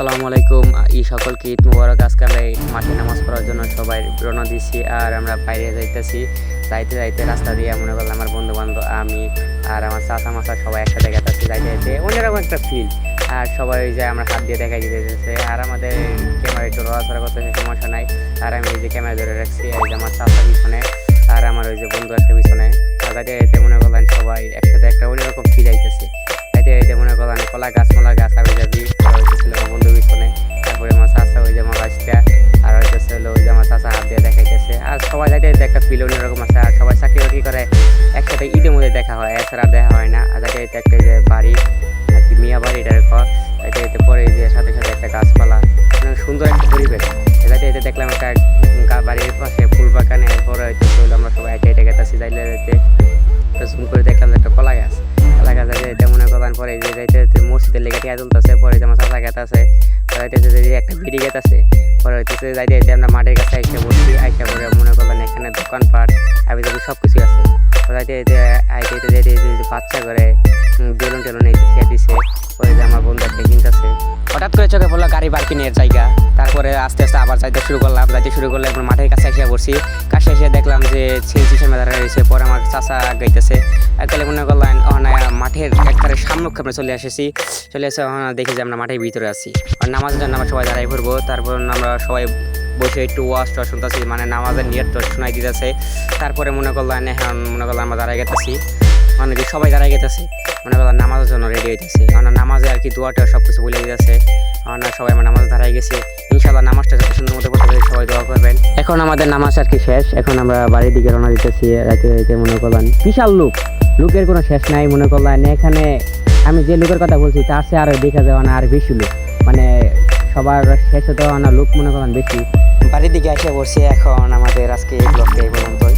আসসালামু আলাইকুম। সকলকে ঈদ মুবারক। আজকে আমরা এই মাঠে নামাজ পড়ার জন্য সবাই রওনা দিছি আর আমরা বাইরে যাইতেছি। যাইতে যাইতে রাস্তা দিয়ে মনে করলাম আমার বন্ধু বান্ধব, আমি আর আমার চাচা মাচা সবাই একসাথে গেতেছি। যাইতে যাইতে অন্যরকম একটা ফিল। আর সবাই ওই যে আমরা হাত দিয়ে দেখাই দিতেছে আর আমাদের ক্যামেরা একটু লড়াচড়া করতেছে, সমস্যা নাই। আর আমি এই যে ক্যামেরা ধরে রাখছি, এই যে আমার চাচা পিছনে আর আমার ওই যে বন্ধু একটা পিছনে। আর যাইতে যাইতে মনে করলেন সবাই একসাথে একটা অন্যরকম ফিল আইতেছে। যাইতে যাইতে মনে করলেন কলা গাছ আবি যাবি হইতেছিল আমার বন্ধু পিছনে। তারপরে আমার চাচা ওই যে আমার গাছটা আর হইতেছে হলো ওই যে আমার চাচা হাত দিয়ে দেখাইতেছে। আর সবাই যাইতে যাইতে একটা ফিল অন্যরকম আছে। আর সবাই চাকরি বাকরি করে একসাথে ঈদের মধ্যে দেখা হয়, এছাড়া দেখা হয় না। আর যাইতে যাইতে একটা যে বাড়ি আর কি মিয়া বাড়ি, এটার যাইতে যাইতে পরে যে সাথে সাথে একটা গাছপালা, সুন্দর একটা পরিবেশ। যাইতে যাইতে দেখলাম একটা বাড়ির পাশে ফুল বাগানে। পরে হইতেছে হলো আমরা সবাই একে একে গেতেছি। যাইতে যাইতে জুম করে দেখলাম যে একটা কলা গাছ যাইতে যাইতে মনে করলাম পরে যে যাইতে যাইতে মসজিদের লেগে টিয়া তুলতেছে। পরে যে আমার চাচা গেতাছে, পরে হইতেছে যে একটা বিড়ি গেতাছে। পরে হইতেছে যাইতে যাইতে আমরা মাঠের কাছে আইসা বসছি। আইসা পরে মনে করলাম এখানে দোকানপাট আবি যাবি সব কিছু আছে। যাইতে যাইতে আইতে যাইতে যে বাচ্চা করে বেলুন টেলুন এই খেয়ে দিছে। পরে যে আমার বন্ধু একটা কিনতেছে, হঠাৎ করে চোখে পড়লো গাড়ি পার্কিংয়ের জায়গা। তারপরে আস্তে আস্তে আবার যাইতে শুরু করলাম। এখন মাঠের কাছে এসে বসছি। কাছে এসে দেখলাম যে সিএনজি সামনে দাঁড়িয়ে রয়েছে। পরে আমার চাচা গাইতেছে। এককালে মনে করলাম মাঠের একবারে সামনে চলে এসেছি। চলে এসে দেখি যে আমরা মাঠের ভিতরে আছি। আর নামাজের জন্য আমরা সবাই দাঁড়াই পড়বো। তারপর আমরা সবাই বসে একটু ওয়াজ টোয়াজ শুনতেছি, মানে নামাজের নিয়ত শোনাই দিতেছে। তারপরে মনে করলাম এখন মনে করলাম আমরা দাঁড়াই গেতেছি, মানে কি সবাই দাঁড়াই গেতেছে মনে করলাম নামাজের জন্য রেডি হইতেছে। আমরা নামাজে আর কি দোয়াটা সব কিছু বলে দিতেছে। আমরা সবাই আমার নামাজ দাঁড়াই গেছি। ইনশাআল্লাহ নামাজটা যত সুন্দর মতো করতে পারি, সবাই দোয়া করবেন। এখন আমাদের নামাজ আর কি শেষ। এখন আমরা বাড়ির দিকে রওনা দিতেছি। রাতে রাতে মনে করলাম বিশাল লোকের কোনো শেষ নাই। মনে করলাম এখানে আমি যে লোকের কথা বলছি তার চেয়ে আরো দেখা যাওয়া না, আর বেশি লোক, মানে সবার শেষ হতে হওয়া না, লোক মনে করলাম বেশি। বাড়ির দিকে এসে বসছি। এখন আমাদের আজকে এই ব্লগটা এই পর্যন্তই।